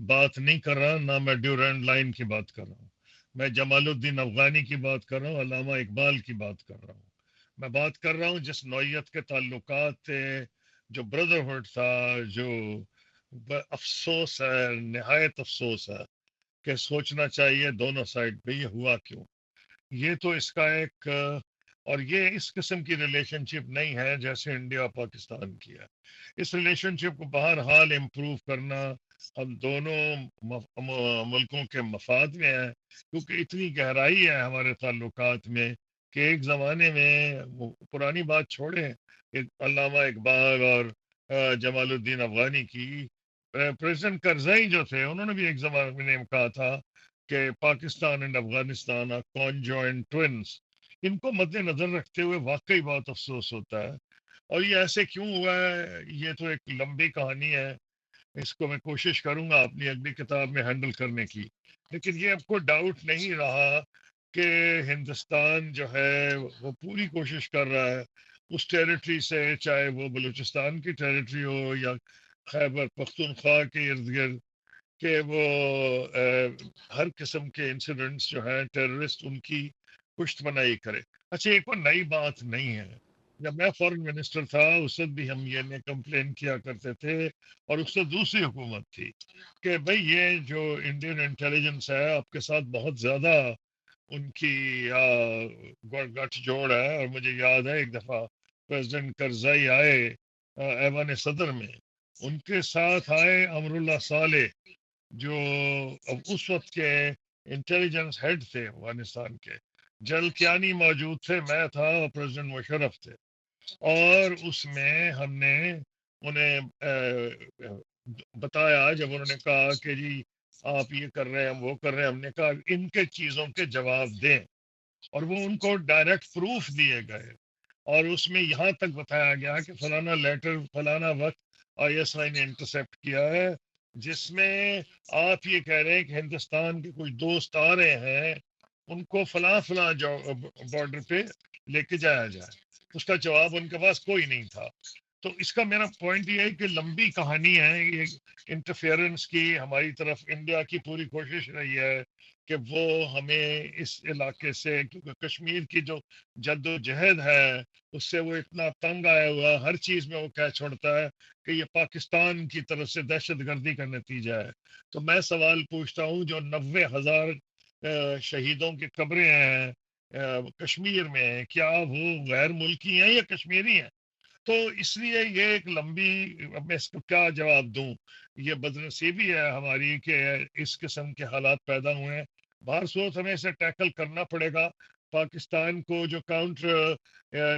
بات نہیں کر رہا, نہ میں ڈیورینڈ لائن کی بات کر رہا ہوں, میں جمال الدین افغانی کی بات کر رہا ہوں, علامہ اقبال کی بات کر رہا ہوں. میں بات کر رہا ہوں جس نوعیت کے تعلقات تھے, جو بردرہڈ تھا, جو افسوس ہے, نہایت افسوس ہے کہ سوچنا چاہیے دونوں سائڈ پہ یہ ہوا کیوں. یہ تو اس کا ایک, اور یہ اس قسم کی ریلیشن شپ نہیں ہے جیسے انڈیا اور پاکستان کی ہے. اس ریلیشن شپ کو بہرحال امپروو کرنا ہم دونوں ملکوں کے مفاد میں ہے, کیونکہ اتنی گہرائی ہے ہمارے تعلقات میں کہ ایک زمانے میں, پرانی بات چھوڑیں, علامہ اقبال اور جمال الدین افغانی کی, پریزیڈنٹ کرزئی جو تھے انہوں نے بھی ایک زمانے میں کہا تھا کہ Pakistan and Afghanistan are conjoined twins. ان کو مد نظر رکھتے ہوئے واقعی بہت افسوس ہوتا ہے. اور یہ ایسے کیوں ہوا ہے, یہ تو ایک لمبی کہانی ہے, اس کو میں کوشش کروں گا اپنی اگلی کتاب میں ہینڈل کرنے کی. لیکن یہ اب کوئی ڈاؤٹ نہیں رہا کہ ہندوستان جو ہے وہ پوری کوشش کر رہا ہے اس ٹیریٹری سے, چاہے وہ بلوچستان کی ٹیریٹری ہو یا خیبر پختونخوا کے ارد گرد, کہ وہ ہر قسم کے انسیڈنٹس جو ہیں ٹیررسٹ ان کی پشت بنائی کرے. اچھا, ایک اور نئی بات نہیں ہے, جب میں فارن منسٹر تھا اس وقت بھی ہم یہ کمپلین کیا کرتے تھے, اور اس سے دوسری حکومت تھی کہ بھئی یہ جو انڈین انٹیلیجنس ہے آپ کے ساتھ بہت زیادہ ان کی گٹھ جوڑ ہے. اور مجھے یاد ہے ایک دفعہ پریزیڈنٹ کرزئی آئے ایوان صدر میں, ان کے ساتھ آئے امراللہ صالح جو اس وقت کے انٹیلیجنس ہیڈ تھے افغانستان کے, جنرل کیانی موجود تھے, میں تھا, اور پریزیڈنٹ مشرف تھے. اور اس میں ہم نے انہیں بتایا, جب انہوں نے کہا کہ جی آپ یہ کر رہے ہیں وہ کر رہے ہیں, ہم نے کہا ان کے چیزوں کے جواب دیں, اور وہ ان کو ڈائریکٹ پروف دیے گئے. اور اس میں یہاں تک بتایا گیا کہ فلانا لیٹر فلانا وقت ISI نے انٹرسیپٹ کیا ہے, جس میں آپ یہ کہہ رہے ہیں کہ ہندوستان کے کچھ دوست آ رہے ہیں, ان کو فلاں بارڈر پہ لے کے جایا جائے. اس کا جواب ان کے پاس کوئی نہیں تھا. تو اس کا میرا پوائنٹ یہ ہے کہ لمبی کہانی ہے یہ انٹرفیئرنس کی. ہماری طرف انڈیا کی پوری کوشش رہی ہے کہ وہ ہمیں اس علاقے سے, کیونکہ کشمیر کی جو جد و جہد ہے اس سے وہ اتنا تنگ آیا ہوا, ہر چیز میں وہ کہہ چھوڑتا ہے کہ یہ پاکستان کی طرف سے دہشت گردی کا نتیجہ ہے. تو میں سوال پوچھتا ہوں, جو 90,000 شہیدوں کی قبریں ہیں کشمیر میں, کیا وہ غیر ملکی ہیں یا کشمیری ہیں؟ تو اس لیے یہ ایک لمبی, میں اس کو کیا جواب دوں, یہ بدنصیبی ہے ہماری کہ اس قسم کے حالات پیدا ہوئے ہیں. باہر صورت ہمیں اسے ٹیکل کرنا پڑے گا. پاکستان کو جو کاؤنٹر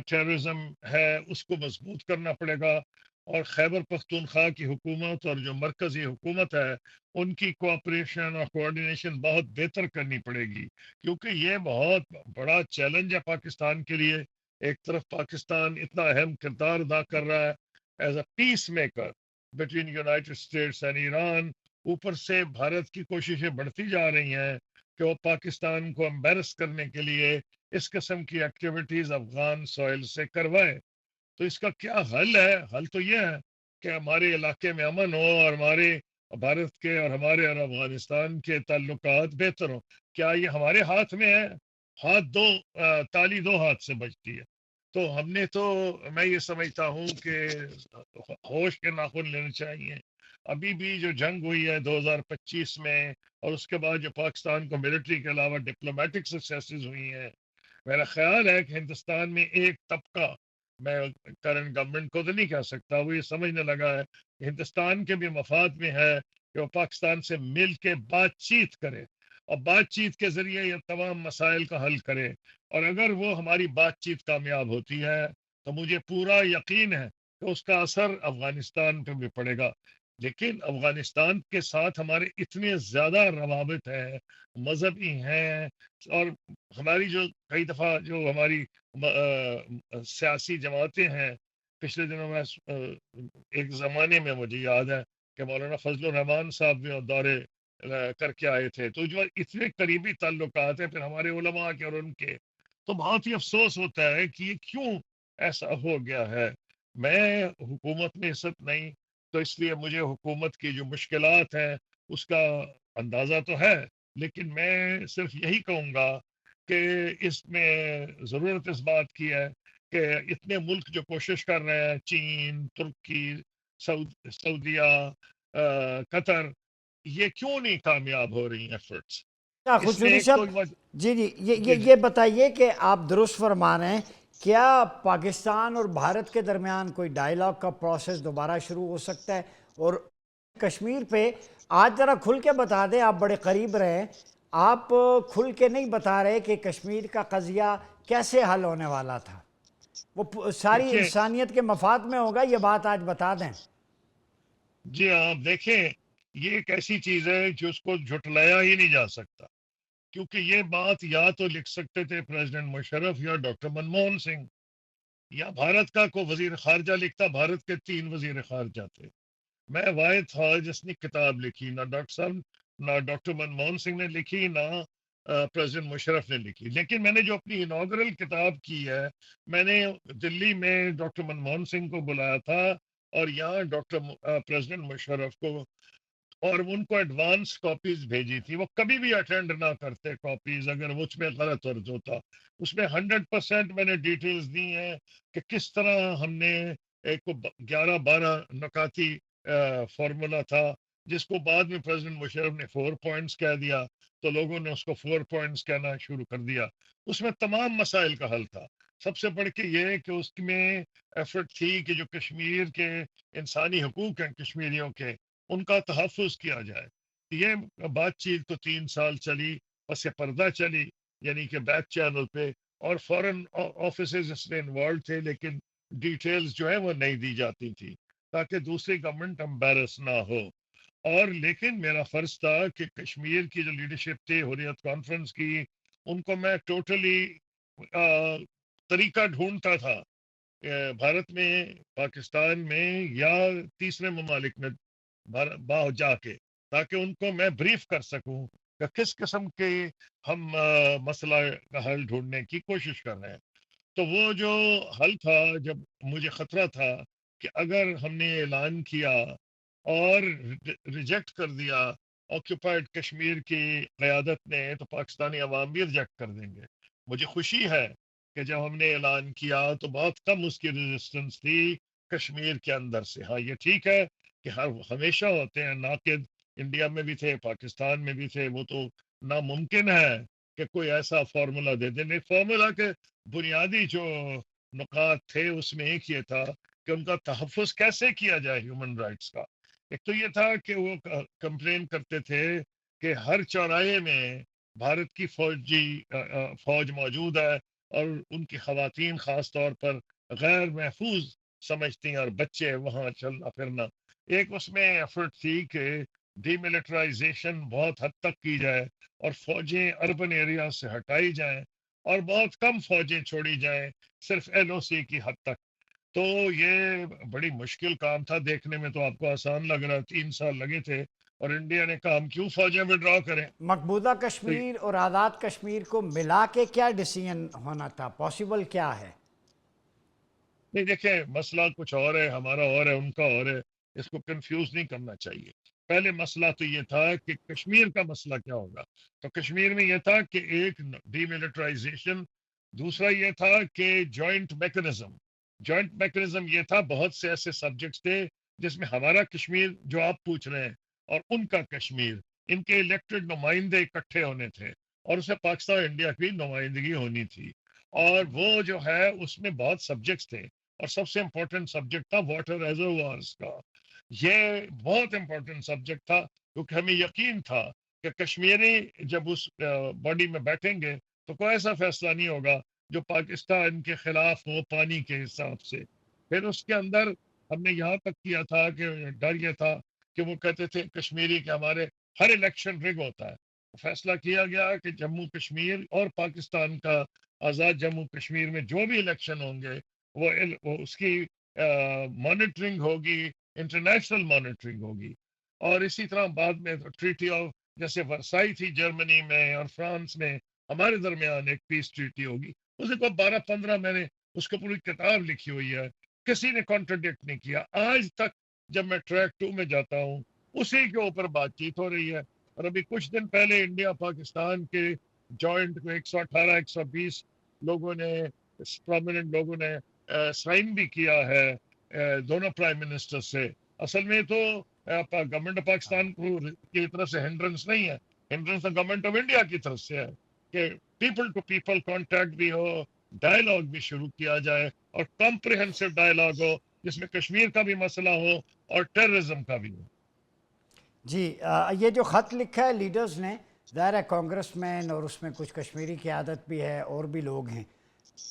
ٹیررزم ہے اس کو مضبوط کرنا پڑے گا, اور خیبر پختونخوا کی حکومت اور جو مرکزی حکومت ہے ان کی کوآپریشن اور کوآرڈینیشن بہت بہتر کرنی پڑے گی, کیونکہ یہ بہت بڑا چیلنج ہے پاکستان کے لیے. ایک طرف پاکستان اتنا اہم کردار ادا کر رہا ہے as a peacemaker between United States and Iran. اوپر سے بھارت کی کوششیں بڑھتی جا رہی ہیں کہ وہ پاکستان کو امبیرس کرنے کے لیے اس قسم کی ایکٹیویٹیز افغان سوئل سے کروائے. تو اس کا کیا حل ہے؟ حل تو یہ ہے کہ ہمارے علاقے میں امن ہو اور ہمارے بھارت کے اور ہمارے اور افغانستان کے تعلقات بہتر ہوں. کیا یہ ہمارے ہاتھ میں ہے؟ تالی دو ہاتھ سے بجتی ہے. تو ہم نے تو میں یہ سمجھتا ہوں کہ ہوش کے ناخن لینے چاہیے. ابھی بھی جو جنگ ہوئی ہے 2025 میں اور اس کے بعد جو پاکستان کو ملٹری کے علاوہ ڈپلومیٹک سکسیسز ہوئی ہیں، میرا خیال ہے کہ ہندوستان میں ایک طبقہ، میں کرنٹ گورنمنٹ کو تو نہیں کہہ سکتا، وہ یہ سمجھنے لگا ہے کہ ہندوستان کے بھی مفاد میں ہے کہ وہ پاکستان سے مل کے بات چیت کرے اور بات چیت کے ذریعے یہ تمام مسائل کا حل کرے. اور اگر وہ ہماری بات چیت کامیاب ہوتی ہے تو مجھے پورا یقین ہے کہ اس کا اثر افغانستان پہ بھی پڑے گا. لیکن افغانستان کے ساتھ ہمارے اتنے زیادہ روابط ہیں، مذہبی ہیں، اور ہماری جو کئی دفعہ جو ہماری سیاسی جماعتیں ہیں. پچھلے دنوں میں ایک زمانے میں مجھے یاد ہے کہ مولانا فضل الرحمان صاحب بھی دورے کر کے آئے تھے. تو جو اتنے قریبی تعلقات ہیں پھر ہمارے علماء کے اور ان کے، تو بہت ہی افسوس ہوتا ہے کہ یہ کیوں ایسا ہو گیا ہے. میں حکومت میں حصت نہیں، تو اس لیے مجھے حکومت کی جو مشکلات ہیں اس کا اندازہ تو ہے، لیکن میں صرف یہی کہوں گا کہ اس میں ضرورت اس بات کی ہے کہ اتنے ملک جو کوشش کر رہے ہیں، چین، ترکی، سعودیہ، قطر، یہ کیوں نہیں کامیاب ہو رہی ہیں ایفرٹس؟ اس میں خشوری ایک صاحب، تو جی جی جی جی یہ بتائیے کہ آپ درست فرما رہے ہیں، کیا پاکستان اور بھارت کے درمیان کوئی ڈائیلاگ کا پروسیس دوبارہ شروع ہو سکتا ہے؟ اور کشمیر پہ آج ذرا کھل کے بتا دیں، آپ بڑے قریب رہے، آپ کھل کے نہیں بتا رہے کہ کشمیر کا قضیہ کیسے حل ہونے والا تھا. وہ ساری دیکھیے، انسانیت کے مفاد میں ہوگا، یہ بات آج بتا دیں. جی ہاں، دیکھیں، یہ ایک ایسی چیز ہے جو اس کو جھٹلایا ہی نہیں جا سکتا، کیونکہ یہ بات یا تو لکھ سکتے تھے پریزیڈنٹ مشرف یا ڈاکٹر منموہن سنگھ، یا بھارت کا کوئی وزیر خارجہ لکھتا. بھارت کے 3 وزیر خارجہ تھے. میں واحد تھا جس نے کتاب لکھی، نہ ڈاکٹر صاحب، نہ ڈاکٹر منموہن سنگھ نے لکھی، نہ پریزیڈنٹ مشرف نے لکھی. لیکن میں نے جو اپنی انوگرل کتاب کی ہے، میں نے دلی میں ڈاکٹر منموہن سنگھ کو بلایا تھا اور یہاں ڈاکٹر پریزیڈنٹ مشرف کو، اور ان کو ایڈوانس کاپیز بھیجی تھی. وہ کبھی بھی اٹینڈ نہ کرتے کاپیز اگر اس میں غلط ورز ہوتا. اس میں 100% میں نے ڈیٹیلز دی ہیں کہ کس طرح ہم نے ایک 11-12 نکاتی فارمولا تھا، جس کو بعد میں پریزیڈنٹ مشرف نے 4 پوائنٹس کہہ دیا، تو لوگوں نے اس کو 4 پوائنٹس کہنا شروع کر دیا. اس میں تمام مسائل کا حل تھا. سب سے بڑھ کے یہ کہ اس میں ایفرٹ تھی کہ جو کشمیر کے انسانی حقوق ہیں کشمیریوں کے، ان کا تحفظ کیا جائے. یہ بات چیت تو 3 سال چلی، پس پردہ چلی، یعنی کہ بیک چینل پہ، اور فورن آفیسز اس میں انوالو تھے، لیکن ڈیٹیلز جو ہے وہ نہیں دی جاتی تھی تاکہ دوسری گورنمنٹ امبیرس نہ ہو. اور لیکن میرا فرض تھا کہ کشمیر کی جو لیڈرشپ تھی حریت کانفرنس کی، ان کو میں ٹوٹلی طریقہ ڈھونڈتا تھا بھارت میں، پاکستان میں، یا تیسرے ممالک میں جا کے، تاکہ ان کو میں بریف کر سکوں کہ کس قسم کے ہم مسئلہ کا حل ڈھونڈنے کی کوشش کر رہے ہیں. تو وہ جو حل تھا، جب مجھے خطرہ تھا کہ اگر ہم نے اعلان کیا اور ریجیکٹ کر دیا آکوپائڈ کشمیر کی قیادت نے، تو پاکستانی عوام بھی ریجیکٹ کر دیں گے. مجھے خوشی ہے کہ جب ہم نے اعلان کیا تو بہت کم اس کی ریزسٹنس تھی کشمیر کے اندر سے. ہاں، یہ ٹھیک ہے کہ ہمیشہ ہوتے ہیں ناقد، انڈیا میں بھی تھے، پاکستان میں بھی تھے. وہ تو ناممکن ہے کہ کوئی ایسا فارمولا دے دیں. فارمولا کے بنیادی جو نکات تھے اس میں ایک یہ تھا کہ ان کا تحفظ کیسے کیا جائے ہیومن رائٹس کا. ایک تو یہ تھا کہ وہ کمپلین کرتے تھے کہ ہر چوراہے میں بھارت کی فوج موجود ہے اور ان کی خواتین خاص طور پر غیر محفوظ سمجھتی ہیں، اور بچے وہاں چلنا پھرنا. ایک اس میں ایفرٹ تھی کہ ڈی ملٹرائزیشن بہت حد تک کی جائے اور فوجیں اربن ایریا سے ہٹائی جائیں اور بہت کم فوجیں چھوڑی جائیں، صرف LOC کی حد تک. تو یہ بڑی مشکل کام تھا، دیکھنے میں تو آپ کو آسان لگ رہا، 3 سال لگے تھے، اور انڈیا نے کہا ہم کیوں فوجیں وڈرا کریں. مقبوضہ تو کشمیر اور آزاد کشمیر کو ملا کے کیا ڈیسیژن ہونا تھا؟ پاسبل کیا ہے؟ نہیں دیکھیں، مسئلہ کچھ اور ہے، ہمارا اور ہے، ان کا اور ہے، اس کو کنفیوز نہیں کرنا چاہیے. پہلے مسئلہ تو یہ تھا کہ کشمیر کا مسئلہ کیا ہوگا. تو کشمیر میں یہ تھا کہ ایک ڈی ملٹرائزیشن، دوسرا یہ تھا کہ جوائنٹ میکنزم یہ تھا. بہت سے ایسے سبجیکٹس تھے جس میں ہمارا کشمیر جو آپ پوچھ رہے ہیں اور ان کا کشمیر، ان کے الیکٹڈ نمائندے اکٹھے ہونے تھے، اور اس میں پاکستان انڈیا کی نمائندگی ہونی تھی. اور وہ جو ہے اس میں بہت سبجیکٹس تھے، اور سب سے امپورٹنٹ سبجیکٹ تھا واٹر ریزروارز کا. یہ بہت امپورٹنٹ سبجیکٹ تھا، کیونکہ ہمیں یقین تھا کہ کشمیری جب اس باڈی میں بیٹھیں گے تو کوئی ایسا فیصلہ نہیں ہوگا جو پاکستان کے خلاف ہو پانی کے حساب سے. پھر اس کے اندر ہم نے یہاں تک کیا تھا کہ ڈر یہ تھا کہ وہ کہتے تھے کشمیری کہ ہمارے ہر الیکشن رگ ہوتا ہے. فیصلہ کیا گیا کہ جموں کشمیر اور پاکستان کا آزاد جموں کشمیر میں جو بھی الیکشن ہوں گے وہ اس کی مانیٹرنگ ہوگی، انٹرنیشنل مانیٹرنگ ہوگی. اور اسی طرح بعد میں ٹریٹی آف جیسے ورسائی تھی جرمنی میں اور فرانس میں، ہمارے درمیان ایک پیس ٹریٹی ہوگی. اسے کو 12-15 میں نے اس کو پوری کتاب لکھی ہوئی ہے، کسی نے کانٹرڈکٹ نہیں کیا. آج تک جب میں ٹریک 2 میں جاتا ہوں اسی کے اوپر بات چیت ہو رہی ہے. اور ابھی کچھ دن پہلے انڈیا پاکستان کے جوائنٹ کو 118-120 لوگوں نے، پرومیننٹ لوگوں نے سائن بھی کیا ہے دونوں پرائم منسٹر سے. اصل میں تو گورنمنٹ آف پاکستان کی طرف سے ہنڈرنس نہیں ہے، ہنڈرنس گورنمنٹ آف انڈیا کی طرف سے ہے کہ پیپل ٹو پیپل کانٹیکٹ بھی ہو، ڈائلاگ بھی شروع کیا جائے، اور کمپریہنسو ڈائلاگ ہو جس میں کشمیر کا بھی مسئلہ ہو اور ٹیررزم کا بھی ہو. جی یہ جو خط لکھا ہے لیڈرز نے، ظاہر ہے کانگریس مین اور اس میں کچھ کشمیری قیادت بھی ہے اور بھی لوگ ہیں.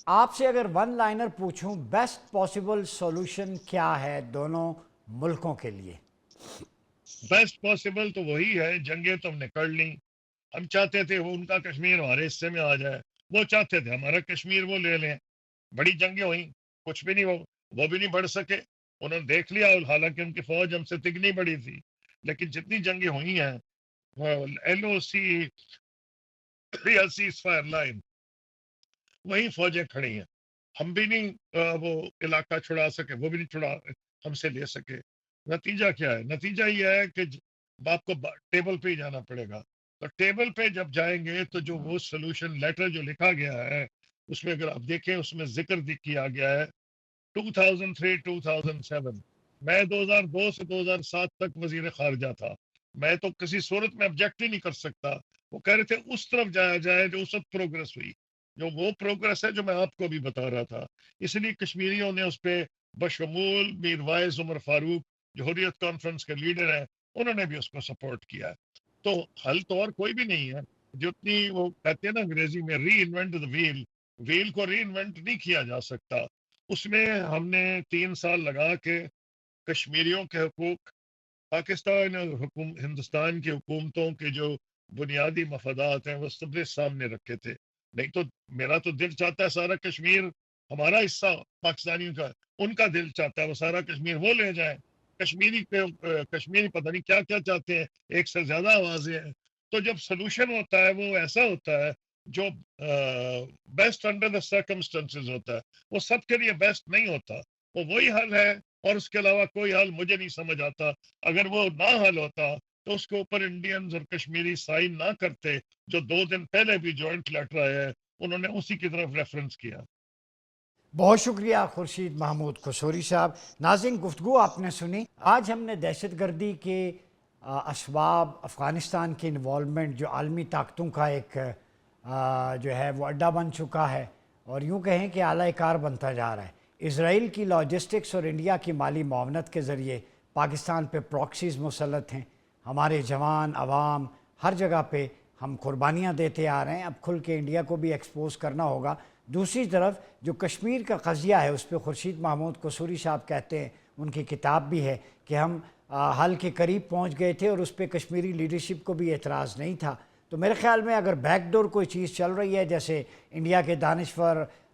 آپ سے اگر ون لائنر پوچھوں، بیسٹ پاسبل سولوشن کیا ہے دونوں ملکوں کے لیے؟ بیسٹ پاسبل تو وہی ہے، جنگیں تو ہم نے کر لیں. ہم چاہتے تھے وہ ان کا کشمیر ہمارے حصے میں آ جائے، وہ چاہتے تھے ہمارا کشمیر وہ لے لیں. بڑی جنگیں ہوئیں، کچھ بھی نہیں، وہ بھی نہیں بڑھ سکے. انہوں نے دیکھ لیا، حالانکہ ان کی فوج ہم سے تگنی بڑی تھی، لیکن جتنی جنگیں ہوئی ہیں ایل او سی یا سیز فائر لائن، وہی فوجیں کھڑی ہیں. ہم بھی نہیں وہ علاقہ چھڑا سکے، وہ بھی نہیں چھڑا ہم سے لے سکے. نتیجہ کیا ہے؟ نتیجہ یہ ہے کہ آپ کو ٹیبل پہ ہی جانا پڑے گا. تو ٹیبل پہ جب جائیں گے تو جو وہ سولوشن لیٹر جو لکھا گیا ہے اس میں اگر آپ دیکھیں اس میں ذکر کیا گیا ہے 2003-2007. میں 2002 سے 2007 تک وزیر خارجہ تھا. میں تو کسی صورت میں آبجیکٹ ہی نہیں کر سکتا. وہ کہہ رہے تھے اس طرف جایا جائے جو اس وقت پروگرس ہوئی، جو وہ پروگرس ہے جو میں آپ کو بھی بتا رہا تھا. اس لیے کشمیریوں نے اس پہ بشمول میر وائز عمر فاروق جو حریت کانفرنس کے لیڈر ہیں انہوں نے بھی اس کو سپورٹ کیا. تو حل تو اور کوئی بھی نہیں ہے. جتنی وہ کہتے ہیں نا انگریزی میں ری انوینٹ دا ویل، ویل کو ری انوینٹ نہیں کیا جا سکتا. اس میں ہم نے 3 سال لگا کے کشمیریوں کے حقوق، پاکستان اور ہندوستان کی حکومتوں کے جو بنیادی مفادات ہیں وہ سب نے سامنے رکھے تھے. نہیں تو میرا تو دل چاہتا ہے سارا کشمیر ہمارا حصہ پاکستانیوں کا، ان کا دل چاہتا ہے وہ سارا کشمیر وہ لے جائیں. کشمیری پتہ نہیں کیا کیا چاہتے ہیں، ایک سے زیادہ آوازیں ہیں. تو جب سلوشن ہوتا ہے وہ ایسا ہوتا ہے جو بیسٹ انڈر دا سرکمسٹنسز ہوتا ہے، وہ سب کے لیے بیسٹ نہیں ہوتا. وہ وہی حل ہے اور اس کے علاوہ کوئی حل مجھے نہیں سمجھ آتا. اگر وہ نہ حل ہوتا تو اس کے اوپر انڈینز اور کشمیری سائن نہ کرتے. جو 2 دن پہلے بھی جوائنٹ لیٹر آیا ہے انہوں نے اسی کی طرف ریفرنس کیا. بہت شکریہ خورشید محمود قصوری صاحب. ناظرین، گفتگو آپ نے سنی. آج ہم نے دہشت گردی کے اسباب، افغانستان کی انوالومنٹ جو عالمی طاقتوں کا ایک جو ہے وہ اڈا بن چکا ہے اور یوں کہیں کہ اعلیٰ کار بنتا جا رہا ہے. اسرائیل کی لاجسٹکس اور انڈیا کی مالی معاونت کے ذریعے پاکستان پہ پراکسیز مسلط ہیں. ہمارے جوان، عوام ہر جگہ پہ ہم قربانیاں دیتے آ رہے ہیں. اب کھل کے انڈیا کو بھی ایکسپوز کرنا ہوگا. دوسری طرف جو کشمیر کا قضیہ ہے اس پہ خورشید محمود قصوری صاحب کہتے ہیں، ان کی کتاب بھی ہے کہ ہم حل کے قریب پہنچ گئے تھے اور اس پہ کشمیری لیڈرشپ کو بھی اعتراض نہیں تھا. تو میرے خیال میں اگر بیک ڈور کوئی چیز چل رہی ہے، جیسے انڈیا کے دانشور